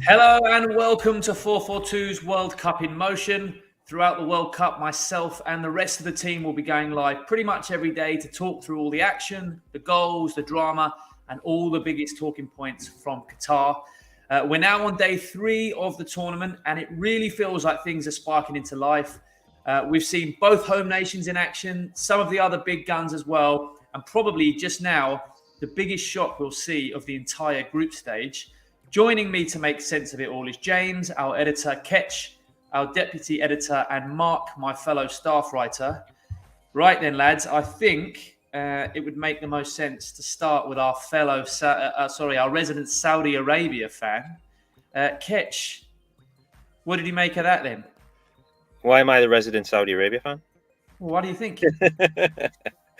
Hello and welcome to 442's World Cup in Motion. Throughout the World Cup, myself and the rest of the team will be going live pretty much every day to talk through all the action, the goals, the drama, and all the biggest talking points from Qatar. We're now on day 3 of the tournament, and it really feels like things are sparking into life. We've seen both home nations in action, some of the other big guns as well, and probably just now, the biggest shock we'll see of the entire group stage. Joining me to make sense of it all is James, our editor, Ketch, our deputy editor, and Mark, my fellow staff writer. Right then, lads, I think it would make the most sense to start with our our resident Saudi Arabia fan. Ketch, what did he make of that then? Why am I the resident Saudi Arabia fan? Well, what do you think?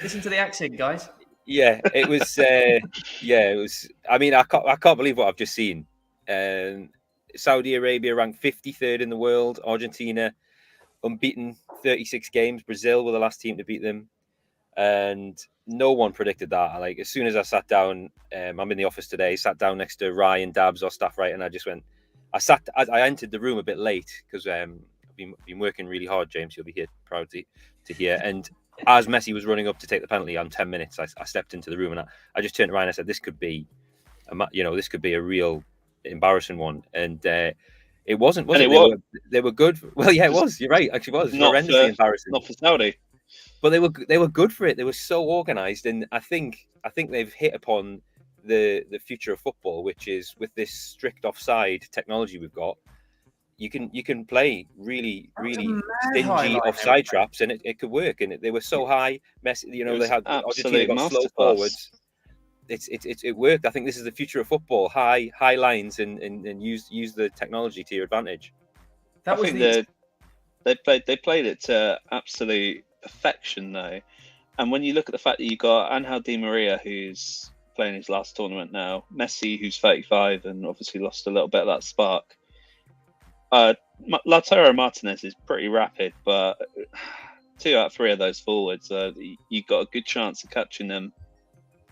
Listen to the accent, guys. Yeah, it was. It was. I mean, I can't believe what I've just seen. Saudi Arabia ranked 53rd in the world. Argentina unbeaten 36 games. Brazil were the last team to beat them, and no one predicted that. Like, as soon as I sat down, I'm in the office today. Sat down next to Ryan Dabbs, our staff writer, and I just went. I entered the room a bit late because I've been working really hard. James, you'll be here proud to hear. And as Messi was running up to take the penalty on 10 minutes, I stepped into the room and I just turned around and I said, "This could be, this could be a real embarrassing one." And it wasn't. They were good. Well, yeah, it was. You're right. Actually, it was horrendously embarrassing. Not for Saudi, but they were good for it. They were so organised, and I think they've hit upon the future of football, which is with this strict offside technology we've got. You can play really stingy offside traps, and it could work. And they were so high. Messi, they had Argentina got slow forwards. It worked. I think this is the future of football: high lines and use the technology to your advantage. They played it to absolute perfection, though. And when you look at the fact that you got Angel Di Maria, who's playing his last tournament now, Messi, who's 35 and obviously lost a little bit of that spark. Lautaro Martinez is pretty rapid, but 2 out of 3 of those forwards, you've got a good chance of catching them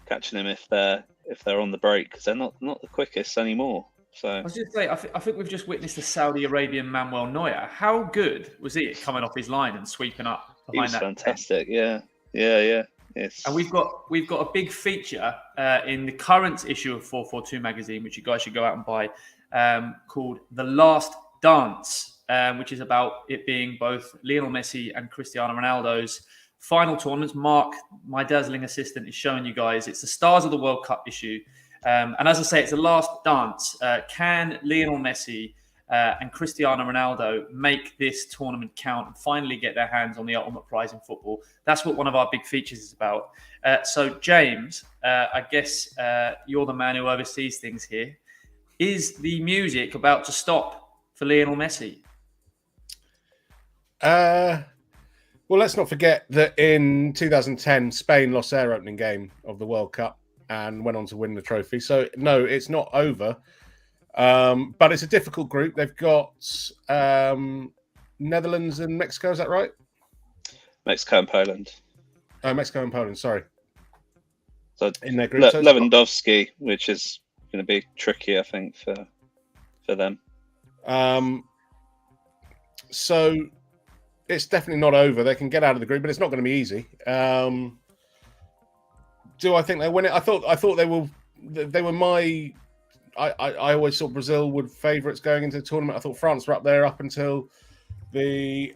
if they're on the break, because they're not the quickest anymore. So I was just saying, I think we've just witnessed the Saudi Arabian Manuel Neuer. How good was he at coming off his line and sweeping up behind that? He was fantastic. Yeah. Yes. And we've got a big feature in the current issue of 442 magazine, which you guys should go out and buy, called The Last Dance, which is about it being both Lionel Messi and Cristiano Ronaldo's final tournaments. Mark, my dazzling assistant, is showing you guys. It's the Stars of the World Cup issue. And as I say, it's the last dance. Can Lionel Messi and Cristiano Ronaldo make this tournament count and finally get their hands on the ultimate prize in football? That's what one of our big features is about. So, James, I guess you're the man who oversees things here. Is the music about to stop for Lionel Messi? Well, let's not forget that in 2010, Spain lost their opening game of the World Cup and went on to win the trophy. So, no, it's not over. But it's a difficult group. They've got Netherlands and Mexico. Is that right? Mexico and Poland. Oh, Mexico and Poland. Sorry. So in their group, Lewandowski, which is going to be tricky, I think, for them. So it's definitely not over. They can get out of the group, but it's not going to be easy. Do I think they win it? I thought they will. They were my. I always thought Brazil would favourites going into the tournament. I thought France were up there up until the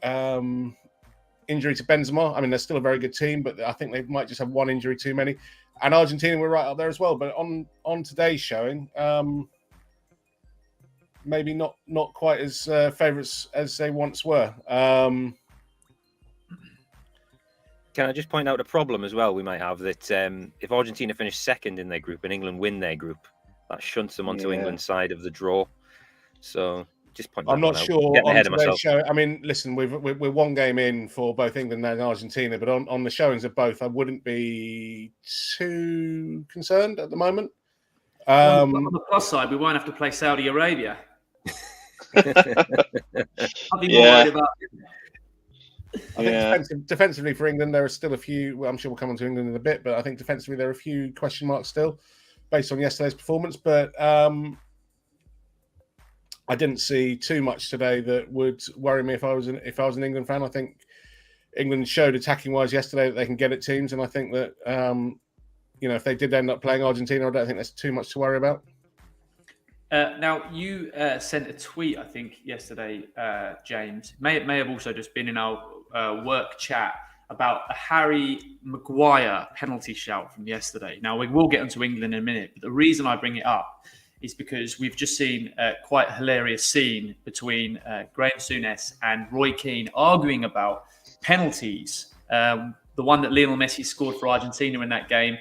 injury to Benzema. I mean, they're still a very good team, but I think they might just have one injury too many. And Argentina were right up there as well. But on today's showing, maybe not quite as favourites as they once were. Can I just point out a problem as well we might have, that if Argentina finish second in their group and England win their group, that shunts them onto England's side of the draw. So just point. I'm not sure on today's show. I mean, listen, we're one game in for both England and Argentina, but on the showings of both, I wouldn't be too concerned at the moment. On the plus side, we won't have to play Saudi Arabia. I'd be more worried about it. I think defensively for England, there are still a few. Well, I'm sure we'll come on to England in a bit, but I think defensively there are a few question marks still, based on yesterday's performance. But I didn't see too much today that would worry me if I was an England fan. I think England showed attacking wise yesterday that they can get at teams, and I think that if they did end up playing Argentina, I don't think there's too much to worry about. Now, you sent a tweet, I think, yesterday, James. May have also just been in our work chat about a Harry Maguire penalty shout from yesterday. Now, we will get onto England in a minute, but the reason I bring it up is because we've just seen quite a hilarious scene between Graham Souness and Roy Keane arguing about penalties. The one that Lionel Messi scored for Argentina in that game.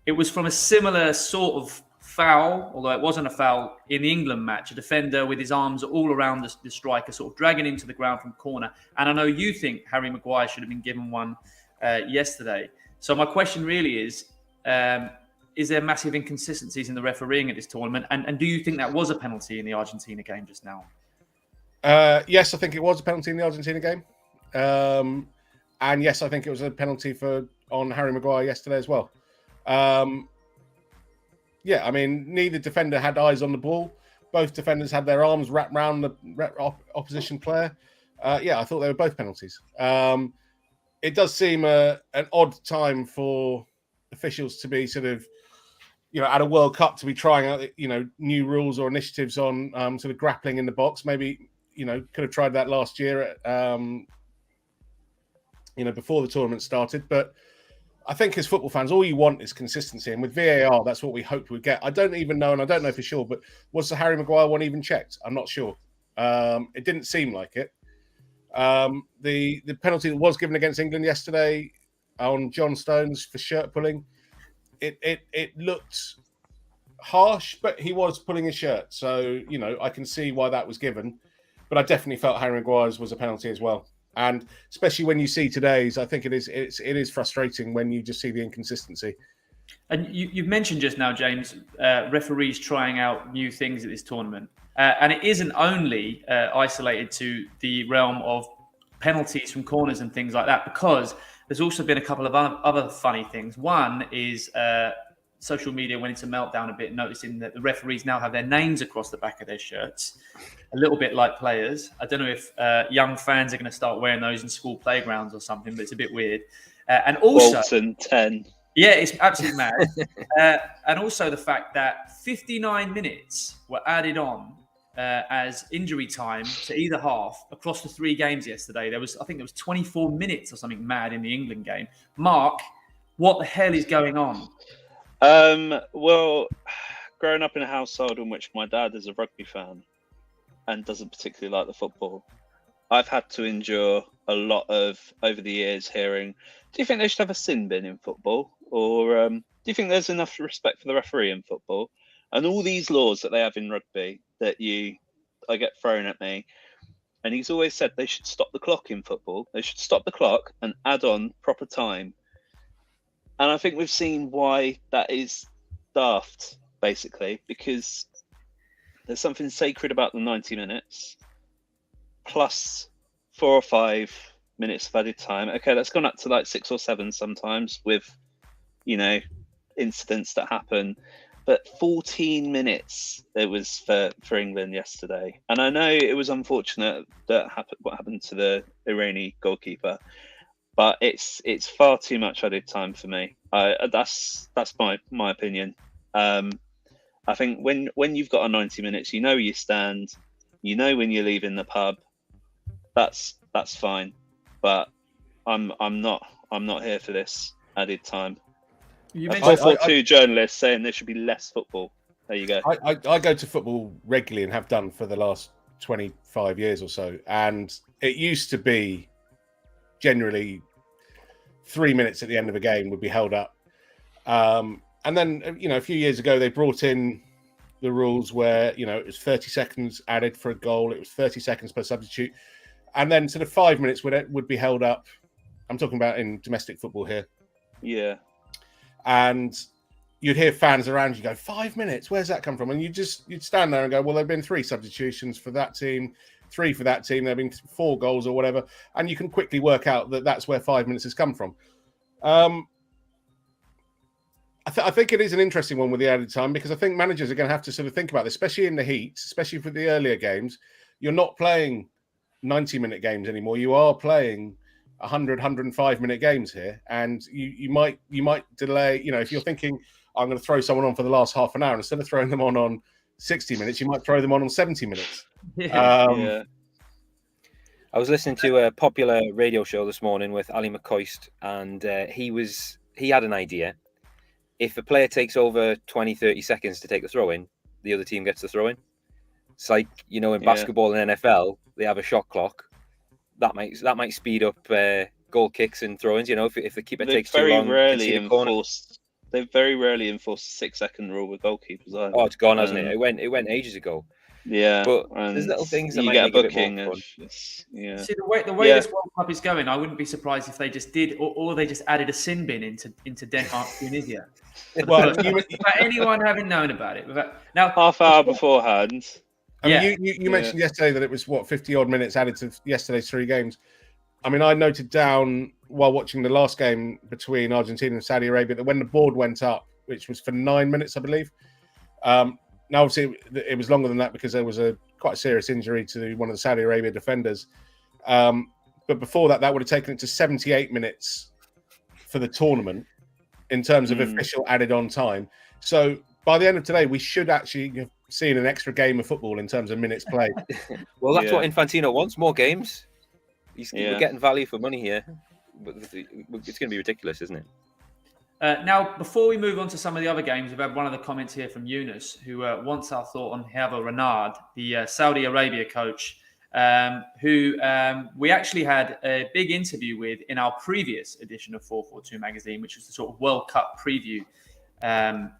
It was from a similar sort of foul, although it wasn't a foul, in the England match. A defender with his arms all around the striker, sort of dragging him to the ground from corner. And I know you think Harry Maguire should have been given one yesterday. So my question really is there massive inconsistencies in the refereeing at this tournament? And do you think that was a penalty in the Argentina game just now? Yes, I think it was a penalty in the Argentina game. And yes, I think it was a penalty on Harry Maguire yesterday as well. Yeah, I mean, neither defender had eyes on the ball. Both defenders had their arms wrapped around the opposition player. I thought they were both penalties. It does seem an odd time for officials to be sort of, at a World Cup to be trying out, new rules or initiatives on sort of grappling in the box. Maybe, could have tried that last year, before the tournament started. But I think as football fans, all you want is consistency. And with VAR, that's what we hoped we'd get. I don't even know, and I don't know for sure, but was the Harry Maguire one even checked? I'm not sure. It didn't seem like it. The penalty that was given against England yesterday on John Stones for shirt pulling, it looked harsh, but he was pulling his shirt. So, I can see why that was given. But I definitely felt Harry Maguire's was a penalty as well. And especially when you see today's, I think it is frustrating when you just see the inconsistency. And you've mentioned just now, James, referees trying out new things at this tournament. And it isn't only isolated to the realm of penalties from corners and things like that, because there's also been a couple of other funny things. One is social media went into meltdown a bit, noticing that the referees now have their names across the back of their shirts, a little bit like players. I don't know if young fans are going to start wearing those in school playgrounds or something, but it's a bit weird. And also, Bolton 10. Yeah, it's absolutely mad. And also the fact that 59 minutes were added on as injury time to either half across the 3 games yesterday. I think there was 24 minutes or something mad in the England game. Mark, what the hell is going on? Well, growing up in a household in which my dad is a rugby fan and doesn't particularly like the football, I've had to endure a lot of, over the years, hearing, do you think they should have a sin bin in football? Or do you think there's enough respect for the referee in football? And all these laws that they have in rugby that I get thrown at me. And he's always said they should stop the clock in football. They should stop the clock and add on proper time. And I think we've seen why that is daft, basically, because there's something sacred about the 90 minutes plus 4 or 5 minutes of added time. Okay, that's gone up to like 6 or 7 sometimes with, incidents that happen. But 14 minutes it was for England yesterday. And I know it was unfortunate that what happened to the Iranian goalkeeper. But it's far too much added time for me. That's my opinion. I think when you've got a 90 minutes, you know you stand, when you're leaving the pub. That's fine. But I'm not here for this added time. You I've mentioned got 2 journalists saying there should be less football. There you go. I go to football regularly and have done for the last 25 years or so, and it used to be generally 3 minutes at the end of a game would be held up. And then, a few years ago, they brought in the rules where, it was 30 seconds added for a goal. It was 30 seconds per substitute. And then sort of 5 minutes would be held up. I'm talking about in domestic football here. Yeah. And you'd hear fans around you go, 5 minutes, where's that come from? And you'd stand there and go, well, there've been 3 substitutions for that team, 3 for that team, there've been 4 goals or whatever. And you can quickly work out that that's where 5 minutes has come from. I think it is an interesting one with the added time, because I think managers are going to have to sort of think about this, especially in the heat, especially for the earlier games. You're not playing 90-minute games anymore. You are playing 100, 105-minute games here, and you might delay. If you're thinking, I'm going to throw someone on for the last half an hour, instead of throwing them on 60 minutes, you might throw them on 70 minutes. Yeah. I was listening to a popular radio show this morning with Ali McCoist, and he had an idea. If a player takes over 20, 30 seconds to take the throw in, the other team gets the throw in. It's like, in basketball and NFL, they have a shot clock. That might speed up goal kicks and throw-ins. If the keeper takes too long, they very rarely enforce the 6-second rule with goalkeepers. Oh, it's gone, hasn't it? It went ages ago. Yeah, but there's little things that you might get make a it a booking. bit more fun. See the way this World Cup is going, I wouldn't be surprised if they just did, or they just added a sin bin into Denmark, Tunisia. Well, without anyone having known about it. Now, half hour beforehand. You mentioned yesterday that it was 50-odd minutes added to yesterday's 3 games. I mean, I noted down while watching the last game between Argentina and Saudi Arabia that when the board went up, which was for 9 minutes, I believe. Now, obviously, it was longer than that because there was quite a serious injury to one of the Saudi Arabia defenders. But before that would have taken it to 78 minutes for the tournament in terms of official added on time. So by the end of today, we should actually have seen an extra game of football in terms of minutes played. Well, that's what Infantino wants, more games. We're getting value for money here. But it's going to be ridiculous, isn't it? Now, before we move on to some of the other games, we've had one of the comments here from Eunice, who wants our thought on Hervé Renard, the Saudi Arabia coach, who we actually had a big interview with in our previous edition of 442 magazine, which was the sort of World Cup preview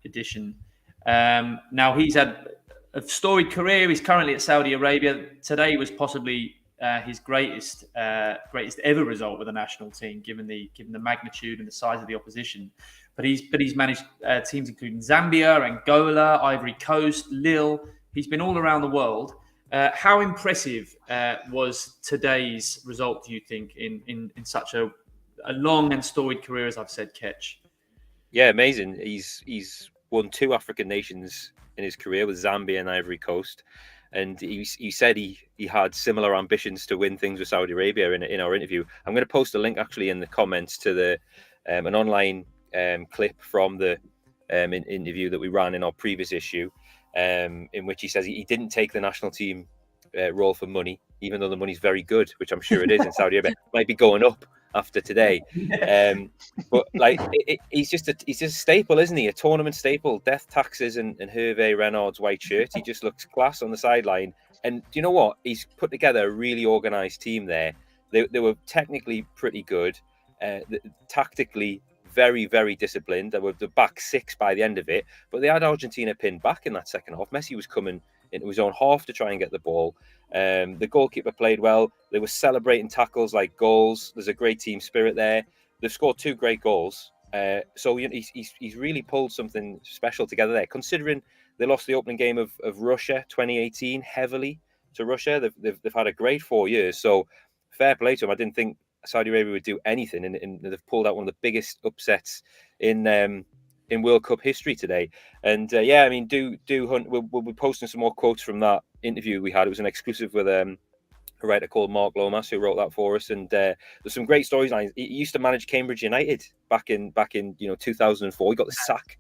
edition. Now, he's had a storied career. He's currently at Saudi Arabia. Today was possibly his greatest ever result with the national team, given the magnitude and the size of the opposition. But he's managed teams including Zambia, Angola, Ivory Coast, Lille. He's been all around the world. How impressive was today's result, do you think, in such a long and storied career, as I've said, Ketch? Yeah, amazing. He's won 2 African nations in his career with Zambia and Ivory Coast. And he said he had similar ambitions to win things with Saudi Arabia in our interview. I'm going to post a link actually in the comments to an online clip from the interview that we ran in our previous issue, in which he says he didn't take the national team role for money, even though the money's very good, which I'm sure it is in Saudi Arabia. It might be going up after today. But like he's just a staple, isn't he? A tournament staple. Death taxes and Hervé Renard's white shirt. He just looks class on the sideline. And do you know what? He's put together a really organised team there. They were technically pretty good, tactically very, very disciplined. They were the back 6 by the end of it, but they had Argentina pinned back in that second half. Messi was coming into his own half to try and get the ball. The goalkeeper played well. They were celebrating tackles like goals. There's a great team spirit there. They've scored 2 great goals. So he's really pulled something special together there, considering they lost the opening game of Russia 2018 heavily to Russia. They've had a great 4 years. So fair play to them. I didn't think Saudi Arabia would do anything, and they've pulled out one of the biggest upsets in World Cup history today. And I mean, do hunt. We'll be posting some more quotes from that interview we had. It was an exclusive with a writer called Mark Lomas, who wrote that for us. And there's some great storylines. He used to manage Cambridge United back in 2004. He got the sack.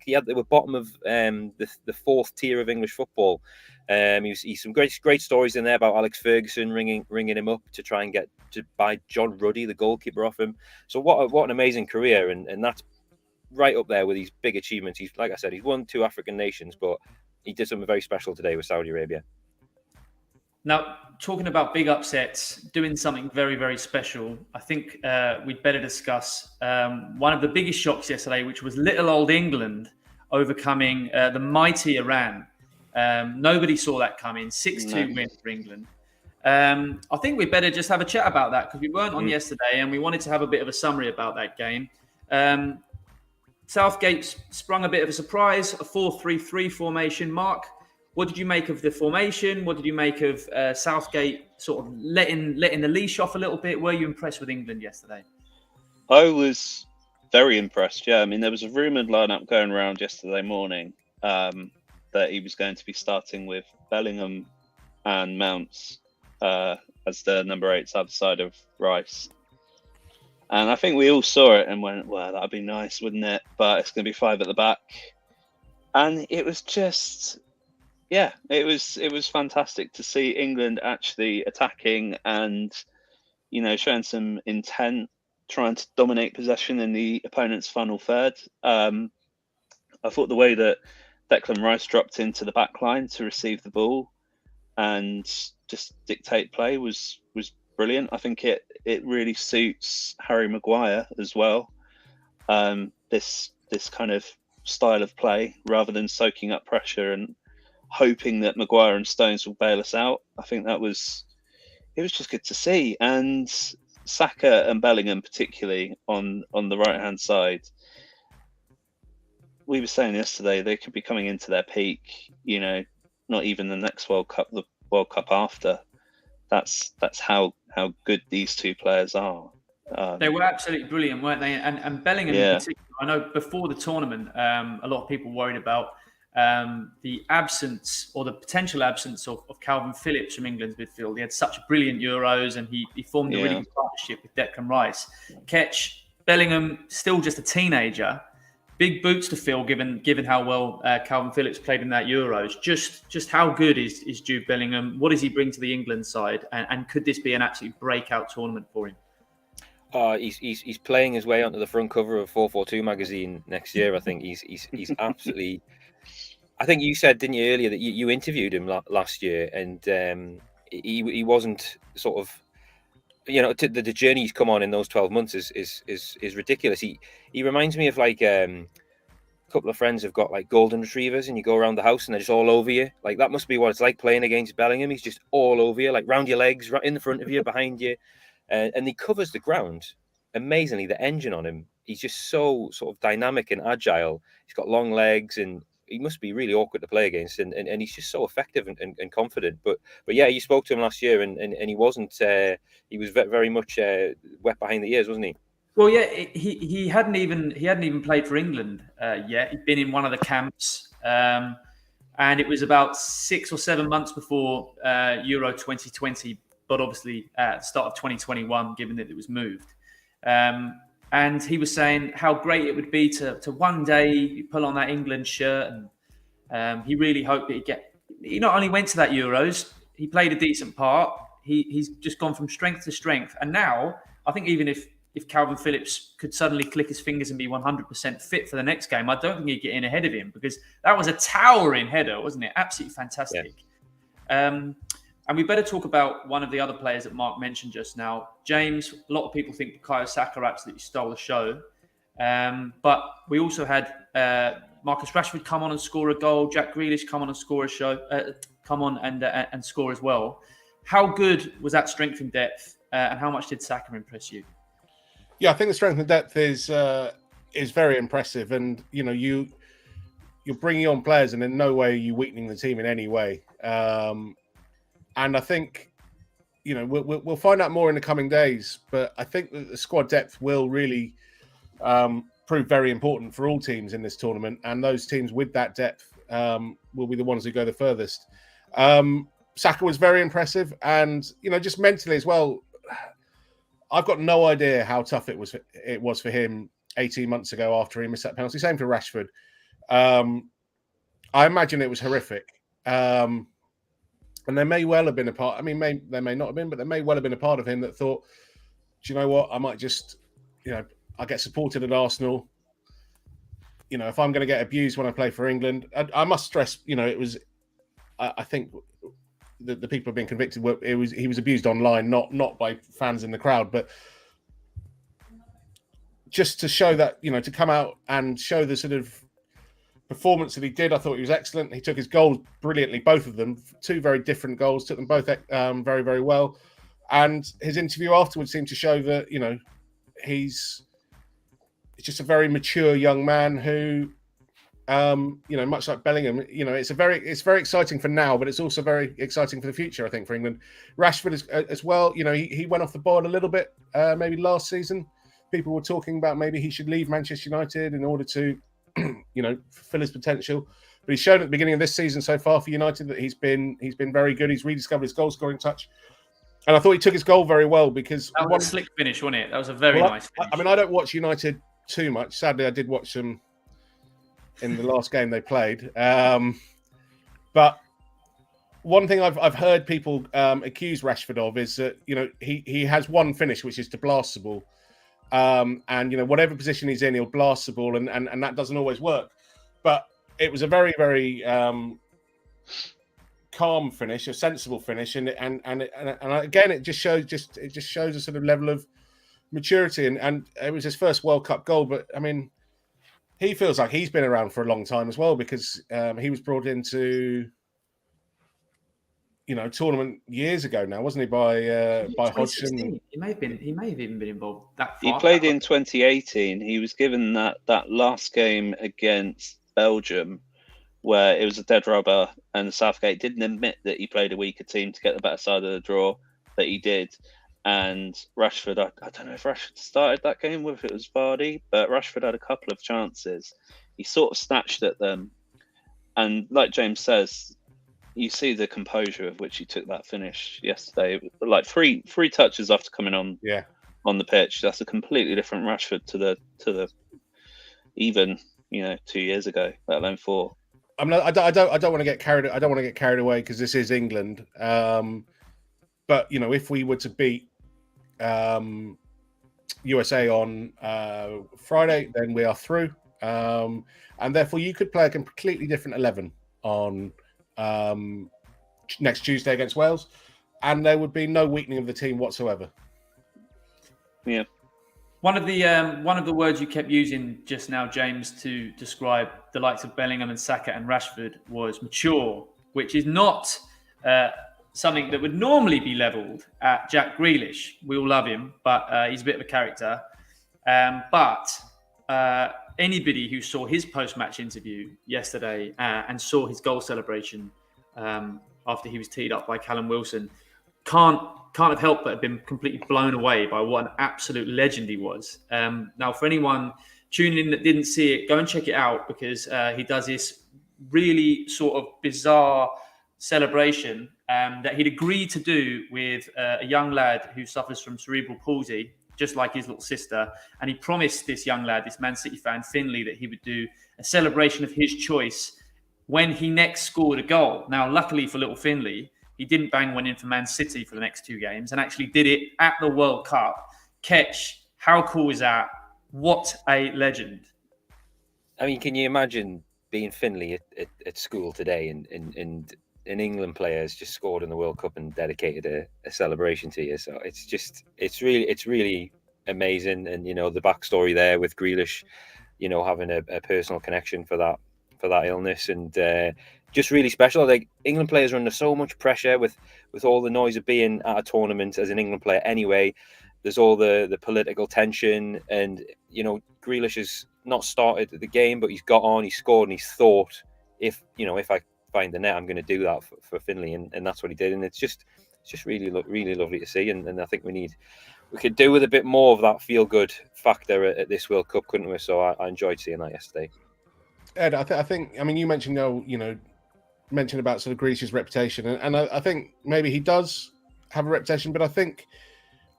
They were bottom of the 4th tier of English football. He's some great stories in there about Alex Ferguson ringing him up to try and get to buy John Ruddy, the goalkeeper, off him. So what an amazing career, and that's right up there with these big achievements. He's, like I said, he's won 2 African nations, but he did something very special today with Saudi Arabia. Now, talking about big upsets, doing something very, very special, I think we'd better discuss one of the biggest shocks yesterday, which was little old England overcoming the mighty Iran. Nobody saw that coming. 6-2 win for England. I think we'd better just have a chat about that, because we weren't on yesterday and we wanted to have a bit of a summary about that game. Southgate sprung a bit of a surprise, a 4-3-3 formation. Mark, what did you make of the formation? What did you make of Southgate sort of letting the leash off a little bit? Were you impressed with England yesterday? I was very impressed. Yeah, I mean, there was a rumoured lineup going around yesterday morning that he was going to be starting with Bellingham and Mounts as the number 8s either side of Rice. And I think we all saw it and went, well, that'd be nice, wouldn't it? But it's going to be 5 at the back. And it was just, yeah, it was fantastic to see England actually attacking and, you know, showing some intent, trying to dominate possession in the opponent's final third. I thought the way that Declan Rice dropped into the back line to receive the ball and just dictate play was brilliant. I think it really suits Harry Maguire as well. This kind of style of play, rather than soaking up pressure and hoping that Maguire and Stones will bail us out. I think it was just good to see. And Saka and Bellingham, particularly on the right hand side, we were saying yesterday they could be coming into their peak. You know, not even the next World Cup, the World Cup after. That's how good these two players are. They were absolutely brilliant, weren't they? And Bellingham in particular. I know before the tournament, a lot of people worried about the absence or the potential absence of Calvin Phillips from England's midfield. He had such brilliant Euros and he formed a really good partnership with Declan Rice. Ketch, Bellingham, still just a teenager. Big boots to fill, given how well Calvin Phillips played in that Euros. Just how good is Jude Bellingham? What does he bring to the England side? And could this be an absolute breakout tournament for him? He's playing his way onto the front cover of 442 magazine next year. I think he's absolutely. I think you said, didn't you, earlier that you interviewed him last year, and he wasn't sort of. You know, the journey he's come on in those 12 months is ridiculous. He reminds me of like a couple of friends have got like golden retrievers, and you go around the house and they're just all over you. Like that must be what it's like playing against Bellingham. He's just all over you, like round your legs, right in the front of you, behind you, and he covers the ground amazingly. The engine on him, he's just so sort of dynamic and agile. He's got long legs, and he must be really awkward to play against, and he's just so effective and confident. But yeah, you spoke to him last year, and he wasn't. He was very much wet behind the ears, wasn't he? Well, yeah, he hadn't even played for England yet. He'd been in one of the camps, and it was about 6 or 7 months before Euro 2020, but obviously at the start of 2021, given that it was moved. And he was saying how great it would be to one day pull on that England shirt. And he really hoped that he'd get... He not only went to that Euros, he played a decent part. He's just gone from strength to strength. And now, I think even if Calvin Phillips could suddenly click his fingers and be 100% fit for the next game, I don't think he'd get in ahead of him, because that was a towering header, wasn't it? Absolutely fantastic. Yeah. And we better talk about one of the other players that Mark mentioned just now. James, a lot of people think Bukayo Saka absolutely stole the show. But we also had Marcus Rashford come on and score a goal. Jack Grealish come on and score and score as well. How good was that strength and depth? And how much did Saka impress you? Yeah, I think the strength and depth is very impressive. And, you know, you're bringing on players and in no way are you weakening the team in any way. And I think, you know, we'll find out more in the coming days. But I think that the squad depth will really prove very important for all teams in this tournament. And those teams with that depth will be the ones who go the furthest. Saka was very impressive. And, you know, just mentally as well, I've got no idea how tough it was for him 18 months ago after he missed that penalty. Same for Rashford. I imagine it was horrific. And there may well have been a part, I mean, there may not have been, but there may well have been a part of him that thought, do you know what? I might just, you know, I get supported at Arsenal. You know, if I'm going to get abused when I play for England, I must stress, you know, it was, I think the people have been convicted, he was abused online, not by fans in the crowd, but just to show that, you know, to come out and show the sort of performance that he did. I thought he was excellent. He took his goals brilliantly, both of them, 2 very different goals, took them both very, very well. And his interview afterwards seemed to show that, you know, he's just a very mature young man who, you know, much like Bellingham, you know, it's very exciting for now, but it's also very exciting for the future, I think, for England. Rashford as well, you know, he went off the board a little bit, maybe last season. people were talking about maybe he should leave Manchester United in order to, fulfill his potential. But he's shown at the beginning of this season so far for United that he's been very good. He's rediscovered his goal scoring touch, and I thought he took his goal very well because that was a slick finish, wasn't it? That was a very nice finish. I don't watch United too much. Sadly, I did watch them in the last game they played. But one thing I've heard people accuse Rashford of is that he has one finish, which is to blast the ball, and whatever position he's in, he'll blast the ball, and that doesn't always work. But it was a very, very calm finish, a sensible finish, and again, it just shows a sort of level of maturity, and it was his first World Cup goal. But I mean, he feels like he's been around for a long time as well because he was brought into tournament years ago now, wasn't he? By Hodgson. He may have even been involved that far. He played in 2018. He was given that last game against Belgium, where it was a dead rubber, and Southgate didn't admit that he played a weaker team to get the better side of the draw, that he did. And Rashford, I don't know if Rashford started that game or if it was Vardy, but Rashford had a couple of chances. He sort of snatched at them. And like James says, you see the composure of which he took that finish yesterday. Like three touches after coming on the pitch. That's a completely different Rashford to the even 2 years ago, let alone 4. I don't want to get carried. I don't want to get carried away because this is England. But if we were to beat USA on Friday, then we are through, and therefore you could play a completely different 11 on next Tuesday against Wales, and there would be no weakening of the team whatsoever. Yeah. One of the words you kept using just now, James, to describe the likes of Bellingham and Saka and Rashford was mature, which is not something that would normally be levelled at Jack Grealish. We all love him, but he's a bit of a character. But anybody who saw his post-match interview yesterday and saw his goal celebration after he was teed up by Callum Wilson can't have helped but have been completely blown away by what an absolute legend he was. Now, for anyone tuning in that didn't see it, go and check it out because he does this really sort of bizarre celebration that he'd agreed to do with a young lad who suffers from cerebral palsy, just like his little sister. And he promised this young lad, this Man City fan, Finley, that he would do a celebration of his choice when he next scored a goal. Now, luckily for little Finley, he didn't bang one in for Man City for the next 2 games and actually did it at the World Cup. Ketch, how cool is that? What a legend. I mean, can you imagine being Finley at school today and an England player has just scored in the World Cup and dedicated a celebration to you? So it's really amazing. And, the backstory there with Grealish, having a personal connection for that illness and just really special. Like, England players are under so much pressure with all the noise of being at a tournament as an England player anyway. There's all the political tension, and Grealish has not started the game, but he's got on, he's scored, and he's thought, if I find the net, I'm going to do that for Finley, and that's what he did. And it's just really lovely to see, and I think we could do with a bit more of that feel good factor at this World Cup, couldn't we? So I enjoyed seeing that yesterday. Ed, I think you mentioned about sort of Grealish's reputation, and I think maybe he does have a reputation, but I think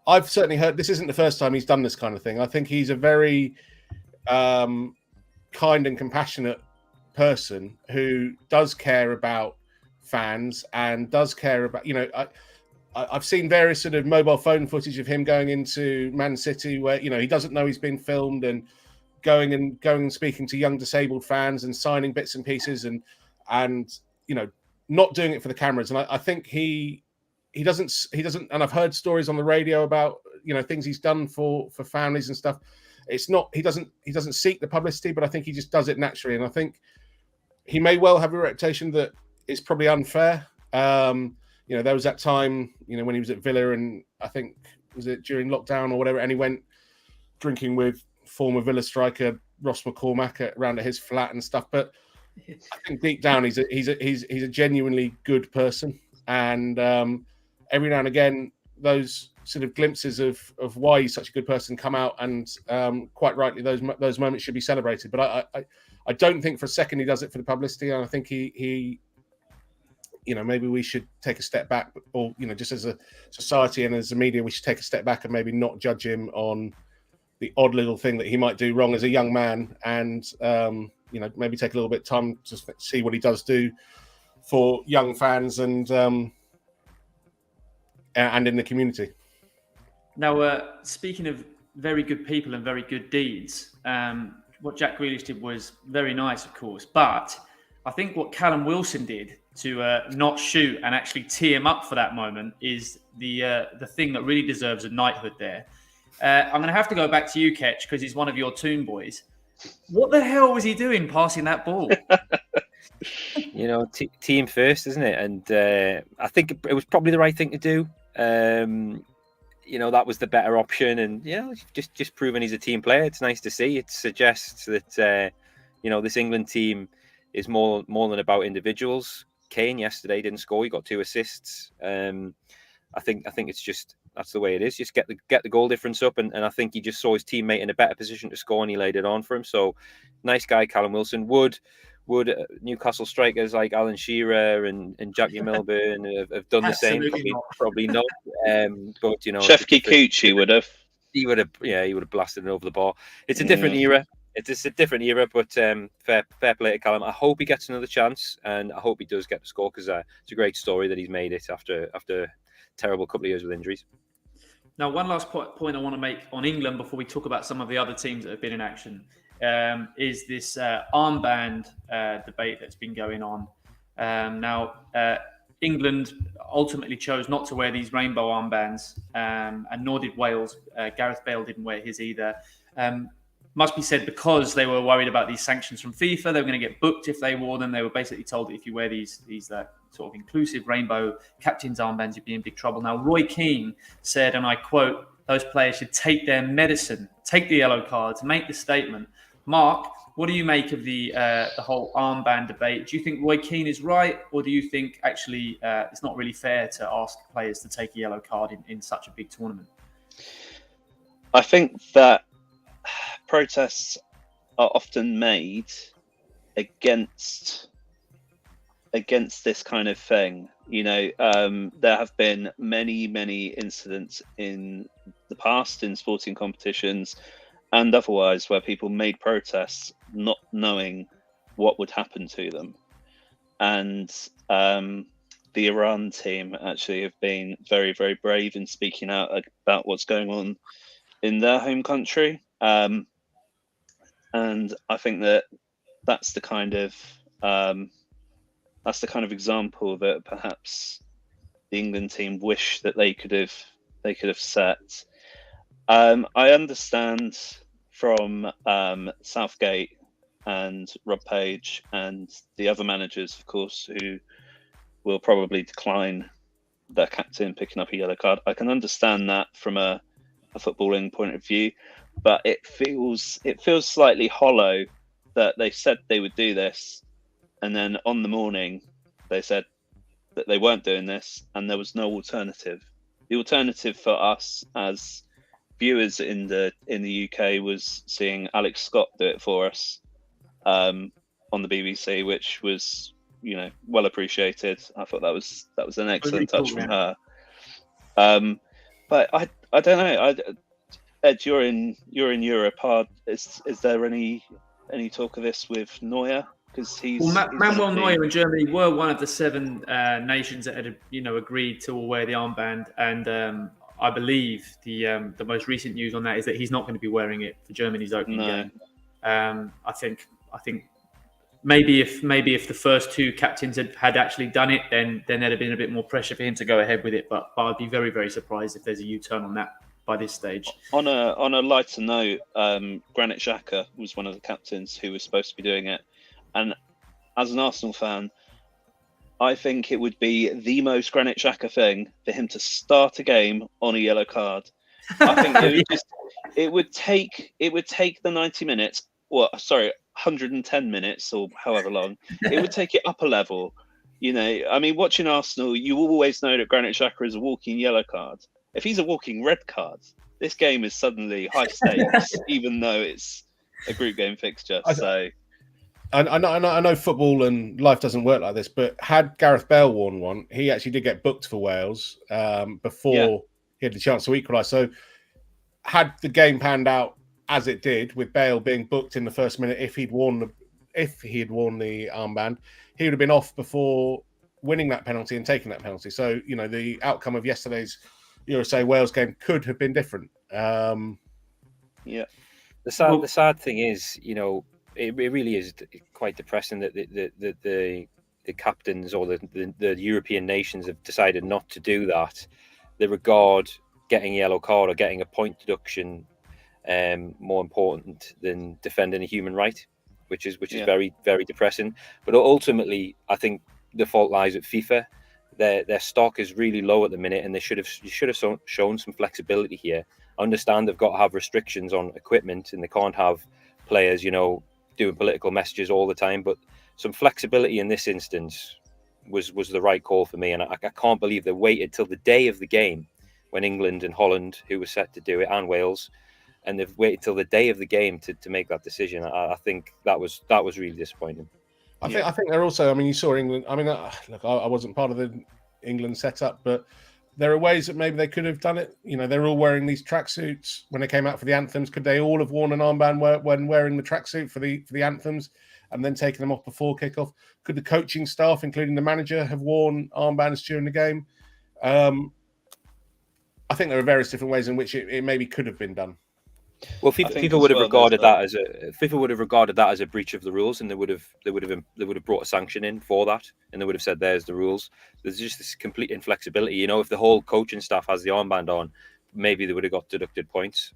I've certainly heard this isn't the first time he's done this kind of thing. I think he's a very kind and compassionate person who does care about fans and does care about, I've seen various sort of mobile phone footage of him going into Man City where, he doesn't know he's been filmed and going and speaking to young disabled fans and signing bits and pieces and not doing it for the cameras. And I think he doesn't, and I've heard stories on the radio about, things he's done for families and stuff. It's not, he doesn't seek the publicity, but I think he just does it naturally. And I think he may well have a reputation that is probably unfair. There was that time, when he was at Villa, and I think, was it during lockdown or whatever, and he went drinking with former Villa striker Ross McCormack around at his flat and stuff. But I think deep down, he's a genuinely good person. And every now and again, those sort of glimpses of why he's such a good person come out, and quite rightly those moments should be celebrated. But I don't think for a second he does it for the publicity, and I think he maybe we should take a step back, or just as a society and as a media, we should take a step back and maybe not judge him on the odd little thing that he might do wrong as a young man, and maybe take a little bit of time to see what he does do for young fans and in the community. Now, speaking of very good people and very good deeds, what Jack Grealish did was very nice, of course, but I think what Callum Wilson did to not shoot and actually tee him up for that moment is the thing that really deserves a knighthood there. I'm going to have to go back to you, Ketch, because he's one of your Toon boys. What the hell was he doing passing that ball? Team first, isn't it? And I think it was probably the right thing to do. That was the better option, and just proving he's a team player. It's nice to see. It suggests that this England team is more than about individuals. Kane yesterday didn't score; he got 2 assists. I think it's just that's the way it is. Just get the goal difference up, and I think he just saw his teammate in a better position to score, and he laid it on for him. So, nice guy, Callum Wilson. Would Newcastle strikers like Alan Shearer and Jackie Milburn have done the same? Probably not. But Chef Kikuchi would have. He would have blasted it over the bar. It's a different era. It's a different era, but fair play to Callum. I hope he gets another chance, and I hope he does get the score, because it's a great story that he's made it after a terrible couple of years with injuries. Now, one last point I want to make on England before we talk about some of the other teams that have been in action is this armband debate that's been going on. England ultimately chose not to wear these rainbow armbands, and nor did Wales. Gareth Bale didn't wear his either. Must be said, because they were worried about these sanctions from FIFA, they were going to get booked if they wore them. They were basically told that if you wear these sort of inclusive rainbow captain's armbands, you'd be in big trouble. Now, Roy Keane said, and I quote, "Those players should take their medicine, take the yellow cards, make the statement." Mark, what do you make of the whole armband debate? Do you think Roy Keane is right, or do you think actually it's not really fair to ask players to take a yellow card in such a big tournament? I think that protests are often made against this kind of thing. There have been many incidents in the past in sporting competitions and otherwise where people made protests not knowing what would happen to them. And the Iran team actually have been very, very brave in speaking out about what's going on in their home country. And I think that's the kind of example that perhaps the England team wish that they could have set. I understand from Southgate and Rob Page and the other managers, of course, who will probably decline their captain picking up a yellow card. I can understand that from a footballing point of view, but it feels slightly hollow that they said they would do this, and then on the morning they said that they weren't doing this, and there was no alternative. The alternative for us as viewers in the UK was seeing Alex Scott do it for us on the BBC, which was well appreciated. I thought that was an excellent touch from her. But I don't know. Ed, you're in Europe. Is there any talk of this with Neuer? Because Manuel Neuer in Germany were one of the 7 nations that had agreed to all wear the armband, and I believe the most recent news on that is that he's not going to be wearing it for Germany's opening game. I think maybe if the first 2 captains had actually done it, then there'd have been a bit more pressure for him to go ahead with it. But I'd be very, very surprised if there's a U-turn on that by this stage. On a lighter note, Granit Xhaka was one of the captains who was supposed to be doing it, and as an Arsenal fan, I think it would be the most Granit Xhaka thing for him to start a game on a yellow card. I think it would take the 90 minutes, 110 minutes or however long. It would take it up a level. Watching Arsenal, you always know that Granit Xhaka is a walking yellow card. if he's a walking red card, this game is suddenly high stakes, even though it's a group game fixture. I know football and life doesn't work like this, but had Gareth Bale worn one, he actually did get booked for Wales before he had the chance to equalise. So had the game panned out as it did, with Bale being booked in the first minute, if he had worn the armband, he would have been off before winning that penalty and taking that penalty. So, you know, the outcome of yesterday's USA Wales game could have been different. The sad thing is, you know, it really is quite depressing that the captains or the European nations have decided not to do that. They regard getting a yellow card or getting a point deduction more important than defending a human right, which is very, very depressing. But ultimately, I think the fault lies at FIFA. Their stock is really low at the minute, and they should have shown some flexibility here. I understand they've got to have restrictions on equipment, and they can't have players, you know, doing political messages all the time. But some flexibility in this instance was the right call for me, and I can't believe they waited till the day of the game when England and Holland, who were set to do it, and Wales, and they've waited till the day of the game to make that decision. I think that was really disappointing. I think they're also. I mean, you saw England. I mean, look, I wasn't part of the England setup, but there are ways that maybe they could have done it. You know, they're all wearing these tracksuits when they came out for the anthems. Could they all have worn an armband when wearing the tracksuit for the anthems, and then taken them off before kickoff? Could the coaching staff, including the manager, have worn armbands during the game? I think there are various different ways in which it maybe could have been done. Well, FIFA would have regarded that as a breach of the rules, and they would have brought a sanction in for that, and they would have said, "There's the rules." There's just this complete inflexibility. You know, if the whole coaching staff has the armband on, maybe they would have got deducted points.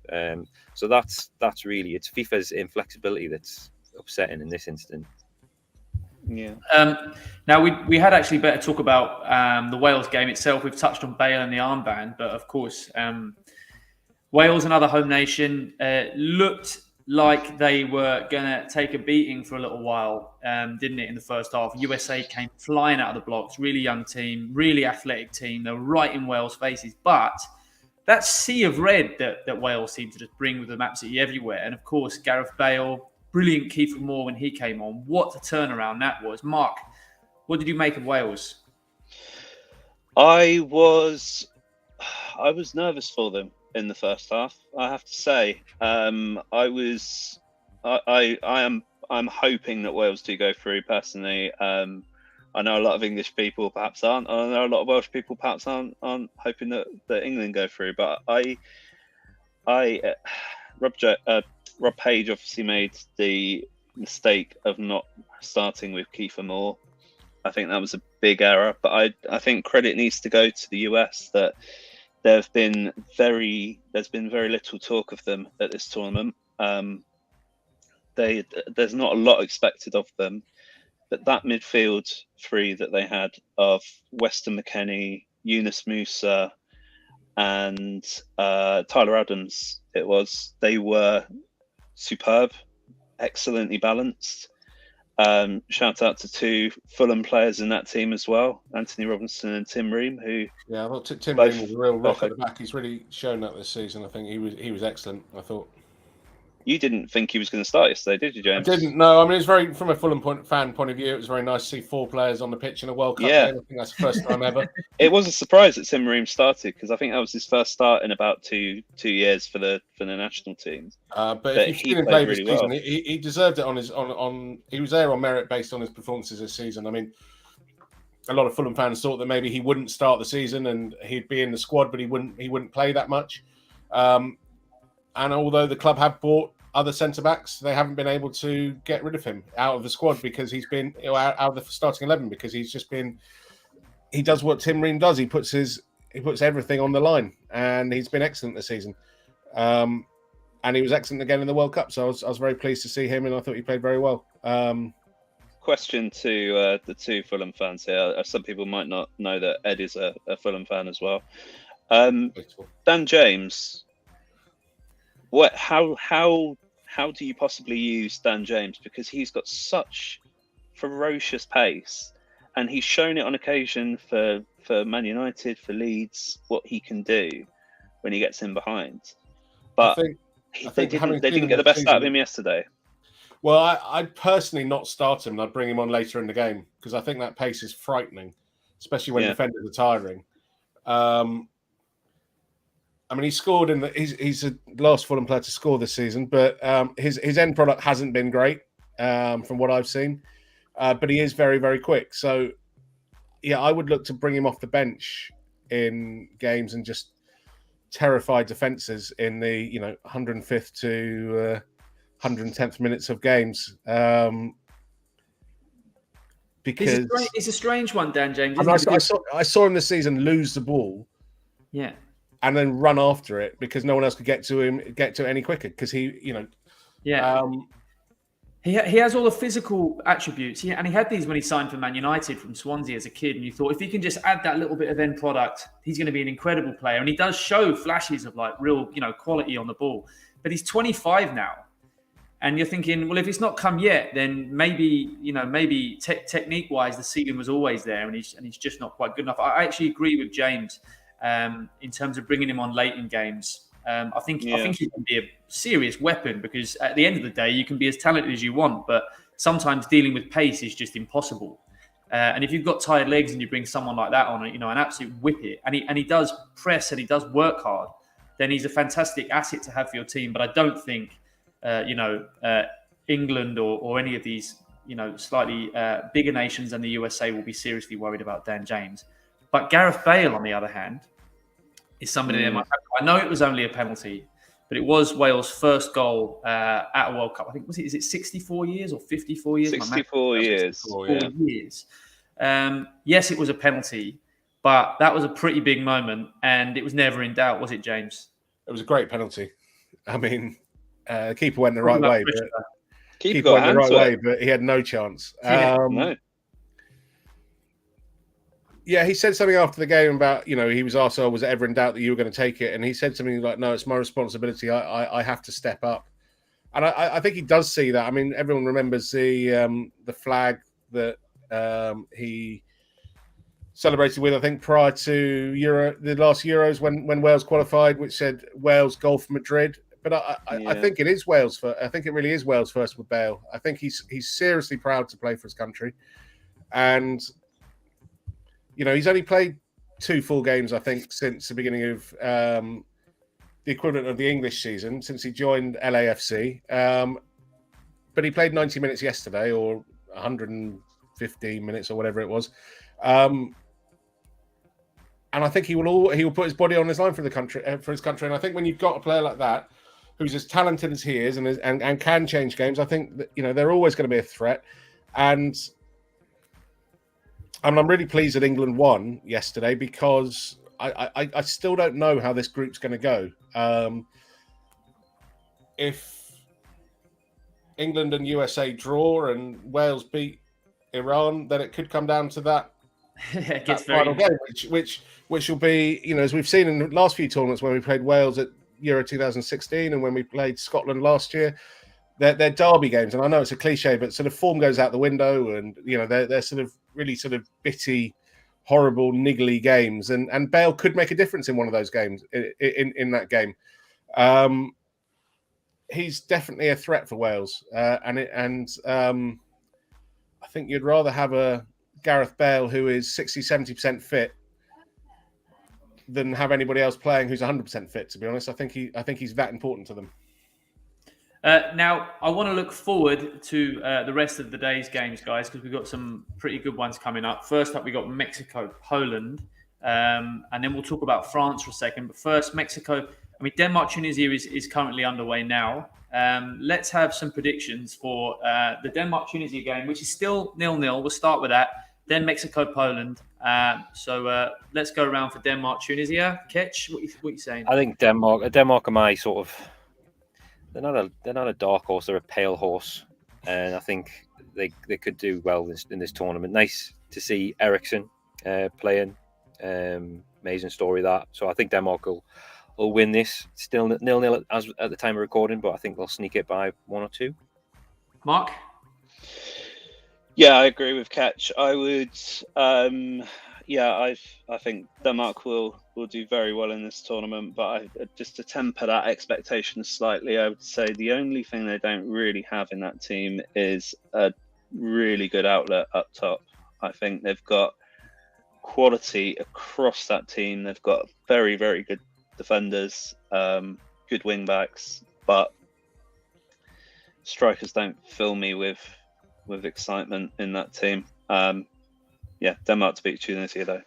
So that's really, it's FIFA's inflexibility that's upsetting in this instance. Yeah. Now we had actually better talk about the Wales game itself. We've touched on Bale and the armband, but of course, Wales, another home nation, looked like they were going to take a beating for a little while, didn't it, in the first half? USA came flying out of the blocks, really young team, really athletic team. They were right in Wales' faces. But that sea of red that Wales seemed to just bring with them absolutely everywhere. And, of course, Gareth Bale, brilliant Kiefer Moore when he came on. What a turnaround that was. Mark, what did you make of Wales? I was nervous for them in the first half, I have to say. I'm hoping that Wales do go through personally. I know a lot of English people perhaps aren't. I know a lot of Welsh people perhaps aren't hoping that England go through. But Rob Page obviously made the mistake of not starting with Kiefer Moore. I think that was a big error. But I think credit needs to go to the US that there's been very little talk of them at this tournament. There's not a lot expected of them, but that midfield three that they had of Weston McKennie, Yunus Musa, and Tyler Adams, they were superb, excellently balanced. Shout out to two Fulham players in that team as well, Anthony Robinson and Tim Ream. I thought Tim Ream was a real rock at the back. He's really shown that this season. I think he was excellent. I thought. You didn't think he was going to start yesterday, did you, James? I didn't. No, I mean, it's very, from a Fulham fan point of view, it was very nice to see four players on the pitch in a World Cup game. I think that's the first time ever. It was a surprise that Tim Ream started, because I think that was his first start in about two years for the national team. But if you've seen him play this season, he deserved it on he was there on merit based on his performances this season. I mean, a lot of Fulham fans thought that maybe he wouldn't start the season and he'd be in the squad, but he wouldn't play that much. And although the club have bought other centre-backs, they haven't been able to get rid of him out of the squad because he's been out of the starting 11, because he's just been, he does what Tim Ream does. He puts everything on the line, and he's been excellent this season. And he was excellent again in the World Cup. So I was very pleased to see him, and I thought he played very well. Question to the two Fulham fans here. Some people might not know that Ed is a Fulham fan as well. Dan James, how do you possibly use Dan James? Because he's got such ferocious pace, and he's shown it on occasion for Man United, for Leeds, what he can do. when he gets in behind. I But think they didn't get the best out of him yesterday. Well, I'd personally not start him. I'd bring him on later in the game because I think that pace is frightening, especially when defenders are tiring. I mean, he scored he's the last Fulham player to score this season, but his end product hasn't been great from what I've seen. But he is very, very quick. So, yeah, I would look to bring him off the bench in games and just terrify defences in the 105th to 110th minutes of games. Because it's a strange one, Dan James. I saw him this season lose the ball. Yeah. And then run after it because no one else could get to it any quicker because he. He has all the physical attributes, and he had these when he signed for Man United from Swansea as a kid. And you thought if he can just add that little bit of end product, he's going to be an incredible player. And he does show flashes of like real, quality on the ball. But he's 25 now, and you're thinking, well, if it's not come yet, then maybe technique-wise, the ceiling was always there, and he's just not quite good enough. I actually agree with James. In terms of bringing him on late in games, I think he can be a serious weapon because at the end of the day, you can be as talented as you want, but sometimes dealing with pace is just impossible. And if you've got tired legs and you bring someone like that on, an absolute whippet, and he does press and he does work hard, then he's a fantastic asset to have for your team. But I don't think, England or any of these, slightly bigger nations than the USA will be seriously worried about Dan James. But Gareth Bale, on the other hand, is somebody that I know it was only a penalty, but it was Wales' first goal at a World Cup. I think is it 64 years or 54 years? 64 years. 64 years. Yes, it was a penalty, but that was a pretty big moment, and it was never in doubt, was it, James? It was a great penalty. I mean, the keeper went the right way. Keeper went the right way, but he had no chance. No. Yeah, he said something after the game about, he was asked, was it ever in doubt that you were going to take it? And he said something like, no, it's my responsibility. I have to step up. And I think he does see that. I mean, everyone remembers the flag that he celebrated with, I think, prior to the last Euros when Wales qualified, which said Wales goal for Madrid. But I think it is Wales. I think it really is Wales first with Bale. I think he's seriously proud to play for his country. And he's only played 2 full games, I think, since the beginning of the equivalent of the English season, since he joined LAFC. But he played 90 minutes yesterday, or 115 minutes, or whatever it was. And I think he will put his body on his line for his country. And I think when you've got a player like that, who's as talented as he is and can change games, I think that, they're always going to be a threat. And I'm really pleased that England won yesterday because I still don't know how this group's going to go. If England and USA draw and Wales beat Iran, then it could come down to that final game, which will be, as we've seen in the last few tournaments when we played Wales at Euro 2016 and when we played Scotland last year. They're derby games, and I know it's a cliche, but sort of form goes out the window, and they're sort of really sort of bitty, horrible, niggly games, and Bale could make a difference in one of those games. In that game, he's definitely a threat for Wales, and I think you'd rather have a Gareth Bale who is 60-70% fit than have anybody else playing who's 100% fit. To be honest, I think he's that important to them. Now, I want to look forward to the rest of the day's games, guys, because we've got some pretty good ones coming up. First up, we got Mexico, Poland, and then we'll talk about France for a second. But first, Mexico. I mean, Denmark, Tunisia is currently underway now. Let's have some predictions for the Denmark, Tunisia game, which is still 0-0. We'll start with that. Then Mexico, Poland. So let's go around for Denmark, Tunisia. Ketch, what are you saying? I think Denmark are my sort of. They're not a dark horse. They're a pale horse, and I think they could do well in this tournament. Nice to see Eriksen playing. Amazing story that. So I think Denmark will win this. Still 0-0 as at the time of recording, but I think they'll sneak it by 1 or 2. Mark? Yeah, I agree with Ketch. I would. I think Denmark will do very well in this tournament, but just to temper that expectation slightly, I would say the only thing they don't really have in that team is a really good outlet up top. I think they've got quality across that team. They've got very, very good defenders, good wing backs, but strikers don't fill me with excitement in that team. Denmark to beat Tunisia though.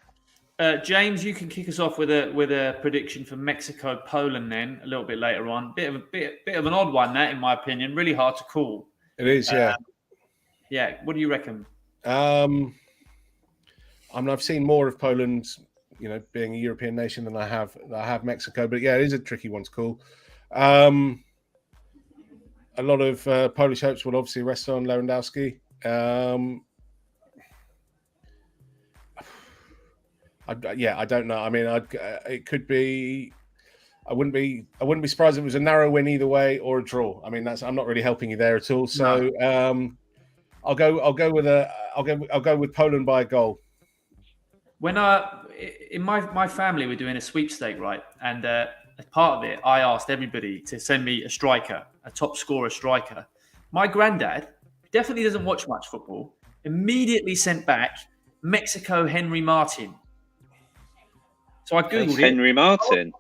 James, you can kick us off with a prediction for Mexico, Poland. Then a little bit later on, bit of an odd one, that in my opinion, really hard to call. It is, yeah. What do you reckon? I mean, I've seen more of Poland, being a European nation than I have Mexico, but yeah, it is a tricky one to call. A lot of Polish hopes will obviously rest on Lewandowski. I don't know. I mean, it could be. I wouldn't be surprised if it was a narrow win either way or a draw. I mean, I'm not really helping you there at all. So no. I'll go with Poland by a goal. When in my family we're doing a sweepstake, right? And as part of it, I asked everybody to send me a striker, a top scorer striker. My granddad definitely doesn't watch much football. Immediately sent back Mexico Henry Martin. So I googled him. Henry Martin.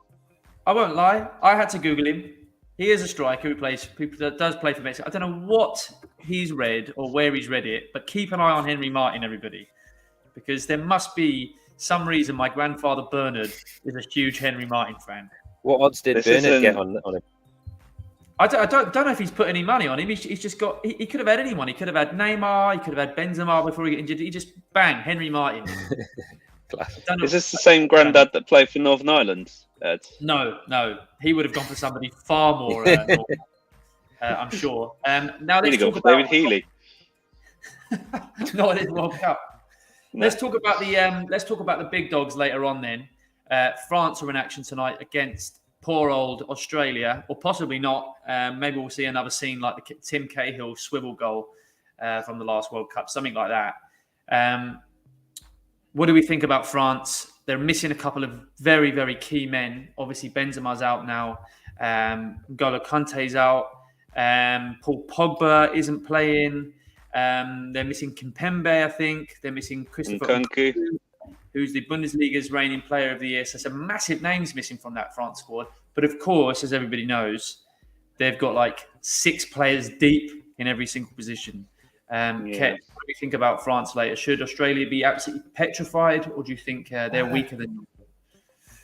I won't lie. I had to Google him. He is a striker who does play for Mexico. I don't know what he's read or where he's read it, but keep an eye on Henry Martin, everybody, because there must be some reason my grandfather Bernard is a huge Henry Martin fan. What odds did Bernard get on him? I don't know if he's put any money on him. He's just got. He could have had anyone. He could have had Neymar. He could have had Benzema before he got injured. He just bang Henry Martin. Is this the same granddad that played for Northern Ireland, Ed? No. He would have gone for somebody far more. I'm sure. Now let's talk about David Healy. Not in the World Cup. No. Let's talk about the big dogs later on. Then France are in action tonight against poor old Australia, or possibly not. Maybe we'll see another scene like the Tim Cahill swivel goal from the last World Cup, something like that. What do we think about France? They're missing a couple of very, very key men. Obviously, Benzema's out now. N'Golo Kante's out. Paul Pogba isn't playing. They're missing Kimpembe, I think. They're missing Christopher Nkunku, who's the Bundesliga's reigning player of the year. So some massive names missing from that France squad. But of course, as everybody knows, they've got like 6 players deep in every single position. Ket, what do you think about France later? Should Australia be absolutely petrified, or do you think they're weaker than?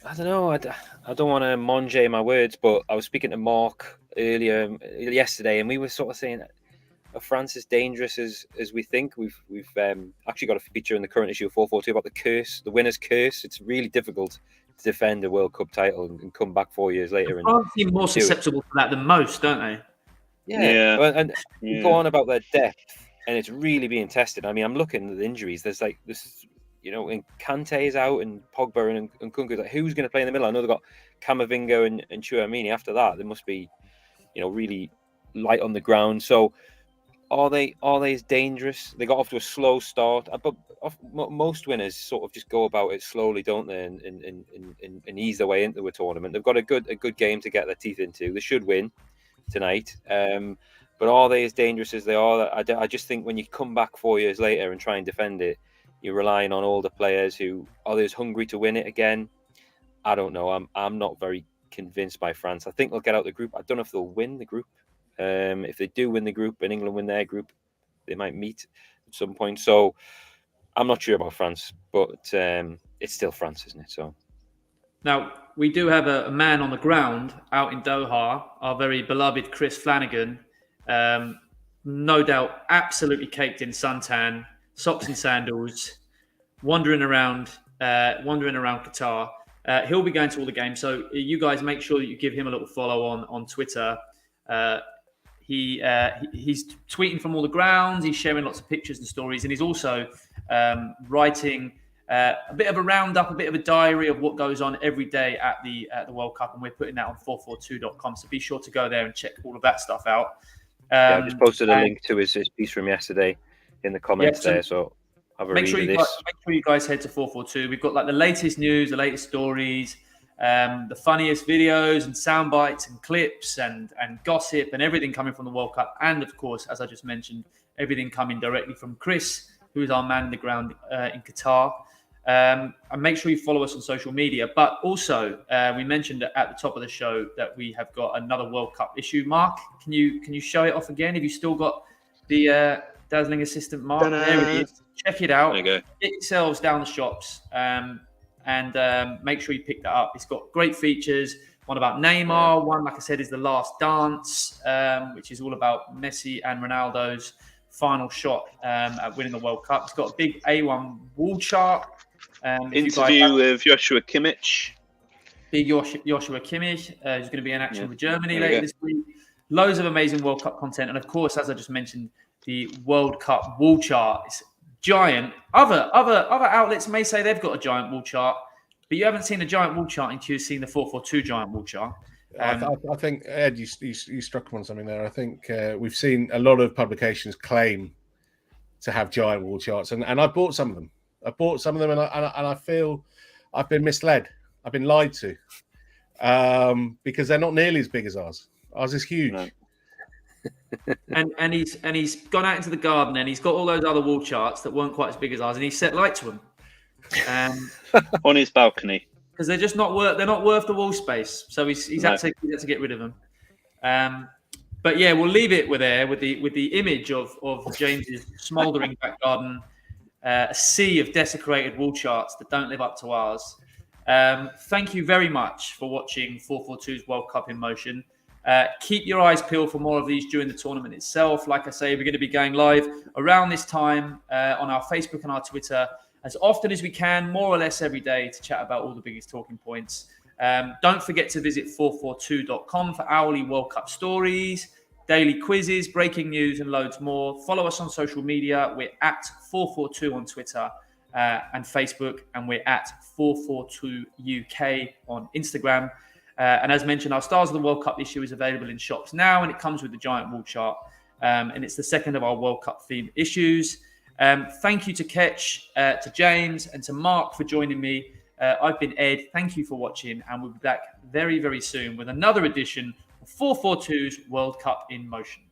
I don't know. I don't want to manger my words, but I was speaking to Mark yesterday, and we were sort of saying, are France as dangerous as we think? We've actually got a feature in the current issue of 442 about the curse, the winner's curse. It's really difficult to defend a World Cup title and come back 4 years later. And France seem more susceptible to that than most, don't they? Yeah. And you go on about their depth, and it's really being tested. I mean, I'm looking at the injuries. There's like this, and Kante is out, and Pogba and Nkunku. Like, who's going to play in the middle? I know they've got Camavinga and Tchouaméni. After that, they must be, really light on the ground. So, are they as dangerous? They got off to a slow start, but most winners sort of just go about it slowly, don't they? And ease their way into a tournament. They've got a good game to get their teeth into. They should win tonight. But are they as dangerous as they are? I just think when you come back 4 years later and try and defend it, you're relying on older players who are they as hungry to win it again. I don't know. I'm not very convinced by France. I think they'll get out the group. I don't know if they'll win the group. If they do win the group and England win their group, they might meet at some point. So I'm not sure about France, but it's still France, isn't it? So now we do have a man on the ground out in Doha, our very beloved Chris Flanagan. No doubt, absolutely caked in suntan, socks and sandals, wandering around Qatar. He'll be going to all the games, so you guys make sure that you give him a little follow on Twitter. He's tweeting from all the grounds. He's sharing lots of pictures and stories, and he's also writing a bit of a roundup, a bit of a diary of what goes on every day at the World Cup, and we're putting that on 442.com. So be sure to go there and check all of that stuff out. I just posted a link to his piece from yesterday in the comments there, so Make sure you guys head to 442. We've got like the latest news, the latest stories, the funniest videos and sound bites and clips and gossip and everything coming from the World Cup. And of course, as I just mentioned, everything coming directly from Chris, who is our man in the ground in Qatar. And make sure you follow us on social media. But also, we mentioned at the top of the show that we have got another World Cup issue. Mark, can you show it off again? Have you still got the dazzling assistant, Mark? There it is. Check it out. There you go. Get yourselves down the shops and make sure you pick that up. It's got great features. One about Neymar. One, like I said, is The Last Dance, which is all about Messi and Ronaldo's final shot at winning the World Cup. It's got a big A1 wall chart. Interview with Joshua Kimmich. Big Joshua Kimmich, who's going to be in action with Germany later this week. Loads of amazing World Cup content. And of course, as I just mentioned, the World Cup wall chart is giant. Other outlets may say they've got a giant wall chart, but you haven't seen a giant wall chart until you've seen the 442 giant wall chart. I think, Ed, you struck on something there. I think we've seen a lot of publications claim to have giant wall charts, and I bought some of them. And I feel I've been misled. I've been lied to because they're not nearly as big as ours. Ours is huge. No. and he's gone out into the garden and he's got all those other wall charts that weren't quite as big as ours, and he set light to them on his balcony because they're just not worth. They're not worth the wall space. So he's had to get rid of them. But yeah, we'll leave it with the image of James's smouldering back garden. A sea of desecrated wall charts that don't live up to ours. Thank you very much for watching 442's World Cup in Motion. Keep your eyes peeled for more of these during the tournament itself. Like I say, we're going to be going live around this time on our Facebook and our Twitter as often as we can, more or less every day, to chat about all the biggest talking points. Don't forget to visit 442.com for hourly World Cup stories, daily quizzes, breaking news, and loads more. Follow us on social media. We're at 442 on Twitter and Facebook, and we're at 442UK on Instagram. And as mentioned, our Stars of the World Cup issue is available in shops now, and it comes with the giant wall chart. And it's the second of our World Cup themed issues. Thank you to Ketch, to James, and to Mark for joining me. I've been Ed. Thank you for watching, and we'll be back very, very soon with another edition of 442's World Cup in Motion.